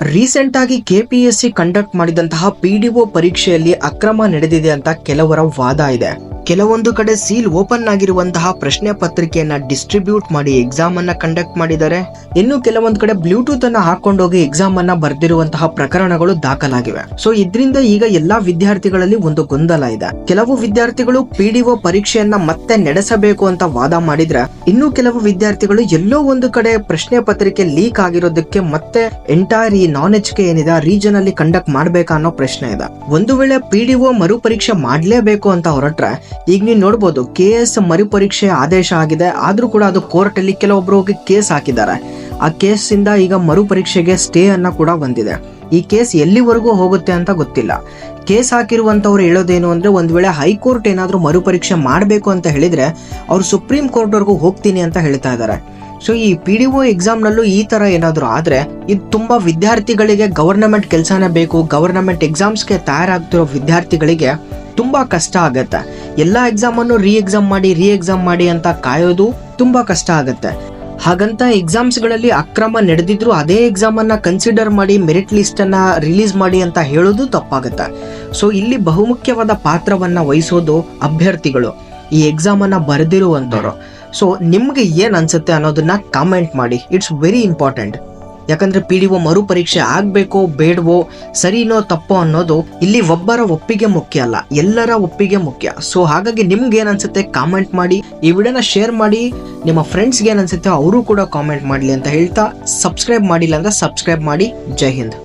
Recent ಆಗಿ KPSC conduct ಮಾಡಿದಂತಹ PDO ಪರೀಕ್ಷೆಯಲ್ಲಿ ಅಕ್ರಮ ನಡೆದಿದೆ ಅಂತ ಕೆಲವರ ವಾದ ಇದೆ. ಕೆಲವೊಂದು ಕಡೆ ಸೀಲ್ ಓಪನ್ ಆಗಿರುವಂತಹ ಪ್ರಶ್ನೆ ಪತ್ರಿಕೆಯನ್ನ ಡಿಸ್ಟ್ರಿಬ್ಯೂಟ್ ಮಾಡಿ ಎಕ್ಸಾಮ್ ಅನ್ನ ಕಂಡಕ್ಟ್ ಮಾಡಿದ್ದಾರೆ. ಇನ್ನು ಕೆಲವೊಂದು ಕಡೆ ಬ್ಲೂಟೂತ್ ಅನ್ನ ಹಾಕೊಂಡೋಗಿ ಎಕ್ಸಾಮ್ ಅನ್ನ ಬರ್ದಿರುವಂತಹ ಪ್ರಕರಣಗಳು ದಾಖಲಾಗಿವೆ. ಸೊ ಇದರಿಂದ ಈಗ ಎಲ್ಲಾ ವಿದ್ಯಾರ್ಥಿಗಳಲ್ಲಿ ಒಂದು ಗೊಂದಲ ಇದೆ. ಕೆಲವು ವಿದ್ಯಾರ್ಥಿಗಳು ಪಿಡಿಒ ಪರೀಕ್ಷೆಯನ್ನ ಮತ್ತೆ ನಡೆಸಬೇಕು ಅಂತ ವಾದ ಮಾಡಿದ್ರೆ, ಇನ್ನು ಕೆಲವು ವಿದ್ಯಾರ್ಥಿಗಳು ಎಲ್ಲೋ ಒಂದು ಕಡೆ ಪ್ರಶ್ನೆ ಪತ್ರಿಕೆ ಲೀಕ್ ಆಗಿರೋದಕ್ಕೆ ಮತ್ತೆ ಎಂಟೈರ್ ಈ ನಾನ್ ಎಚ್ ಕೆ ಏನಿದೆ ರೀಜನ್ ಅಲ್ಲಿ ಕಂಡಕ್ಟ್ ಮಾಡ್ಬೇಕಾ ಅನ್ನೋ ಪ್ರಶ್ನೆ ಇದೆ. ಒಂದು ವೇಳೆ ಪಿಡಿಒ ಮರುಪರೀಕ್ಷೆ ಮಾಡ್ಲೇಬೇಕು ಅಂತ ಹೊರಟ್ರೆ, ಈಗ ನೀವು ನೋಡಬಹುದು KS ಮರುಪರೀಕ್ಷೆ ಆದೇಶ ಆಗಿದೆ. ಆದ್ರೂ ಕೂಡ ಅದು ಕೋರ್ಟ್ ಅಲ್ಲಿ ಕೆಲವೊಬ್ರು ಹೋಗಿ ಕೇಸ್ ಹಾಕಿದ್ದಾರೆ. ಆ ಕೇಸ್ ಇಂದ ಈಗ ಮರುಪರೀಕ್ಷೆಗೆ ಸ್ಟೇ ಅನ್ನ ಕೂಡ ಬಂದಿದೆ. ಈ ಕೇಸ್ ಎಲ್ಲಿವರೆಗೂ ಹೋಗುತ್ತೆ ಅಂತ ಗೊತ್ತಿಲ್ಲ. ಕೇಸ್ ಹಾಕಿರುವಂತವ್ರು ಹೇಳೋದೇನು ಅಂದ್ರೆ, ಒಂದ್ ವೇಳೆ ಹೈಕೋರ್ಟ್ ಏನಾದ್ರೂ ಮರುಪರೀಕ್ಷೆ ಮಾಡಬೇಕು ಅಂತ ಹೇಳಿದ್ರೆ ಅವ್ರು ಸುಪ್ರೀಂ ಕೋರ್ಟ್ ವರೆಗೂ ಹೋಗ್ತೀನಿ ಅಂತ ಹೇಳ್ತಾ ಇದ್ದಾರೆ. ಸೊ ಈ ಪಿಡಿಒ ಎಕ್ಸಾಮ್ ನಲ್ಲೂ ಈ ತರ ಏನಾದ್ರು ಆದ್ರೆ ಇದು ತುಂಬಾ ವಿದ್ಯಾರ್ಥಿಗಳಿಗೆ ಗವರ್ನಮೆಂಟ್ ಕೆಲಸನೇ ಬೇಕು, ಗವರ್ನಮೆಂಟ್ ಎಕ್ಸಾಮ್ಸ್ಗೆ ತಯಾರಾಗ್ತಿರೋ ವಿದ್ಯಾರ್ಥಿಗಳಿಗೆ ತುಂಬಾ ಕಷ್ಟ ಆಗತ್ತೆ. ಎಲ್ಲಾ ಎಕ್ಸಾಮ್ ಅನ್ನು ರೀ ಎಕ್ಸಾಮ್ ಮಾಡಿ ಅಂತ ಕಾಯೋದು ತುಂಬಾ ಕಷ್ಟ ಆಗತ್ತೆ. ಹಾಗಂತ ಎಕ್ಸಾಮ್ಸ್ ಗಳಲ್ಲಿ ಅಕ್ರಮ ನಡೆದಿದ್ರು ಅದೇ ಎಕ್ಸಾಮ್ ಅನ್ನ ಕನ್ಸಿಡರ್ ಮಾಡಿ ಮೆರಿಟ್ ಲಿಸ್ಟ್ ಅನ್ನ ರಿಲೀಸ್ ಮಾಡಿ ಅಂತ ಹೇಳೋದು ತಪ್ಪಾಗತ್ತೆ. ಸೊ ಇಲ್ಲಿ ಬಹುಮುಖ್ಯವಾದ ಪಾತ್ರವನ್ನ ವಹಿಸೋದು ಅಭ್ಯರ್ಥಿಗಳು, ಈ ಎಕ್ಸಾಮ್ ಅನ್ನ ಬರೆದಿರುವಂತವ್ರು. ಸೊ ನಿಮ್ಗೆ ಏನ್ ಅನ್ಸುತ್ತೆ ಅನ್ನೋದನ್ನ ಕಾಮೆಂಟ್ ಮಾಡಿ. It's very important. ಯಾಕಂದ್ರೆ ಪಿಡಿಒ ಮರುಪರೀಕ್ಷೆ ಆಗ್ಬೇಕೋ ಬೇಡವೋ, ಸರಿನೋ ತಪ್ಪೋ ಅನ್ನೋದು ಇಲ್ಲಿ ಒಬ್ಬರ ಒಪ್ಪಿಗೆ ಮುಖ್ಯ ಅಲ್ಲ, ಎಲ್ಲರ ಒಪ್ಪಿಗೆ ಮುಖ್ಯ. ಸೊ ಹಾಗಾಗಿ ನಿಮ್ಗೆ ಏನ್ ಅನ್ಸುತ್ತೆ ಕಾಮೆಂಟ್ ಮಾಡಿ. ಈ ವಿಡಿಯೋನ ಶೇರ್ ಮಾಡಿ, ನಿಮ್ಮ ಫ್ರೆಂಡ್ಸ್ಗೆ ಏನ್ ಅನ್ಸುತ್ತೆ ಅವರು ಕೂಡ ಕಾಮೆಂಟ್ ಮಾಡ್ಲಿ ಅಂತ ಹೇಳ್ತಾ, ಸಬ್ಸ್ಕ್ರೈಬ್ ಮಾಡಿಲ್ಲ ಅಂದ್ರೆ ಸಬ್ಸ್ಕ್ರೈಬ್ ಮಾಡಿ. ಜೈ ಹಿಂದ್.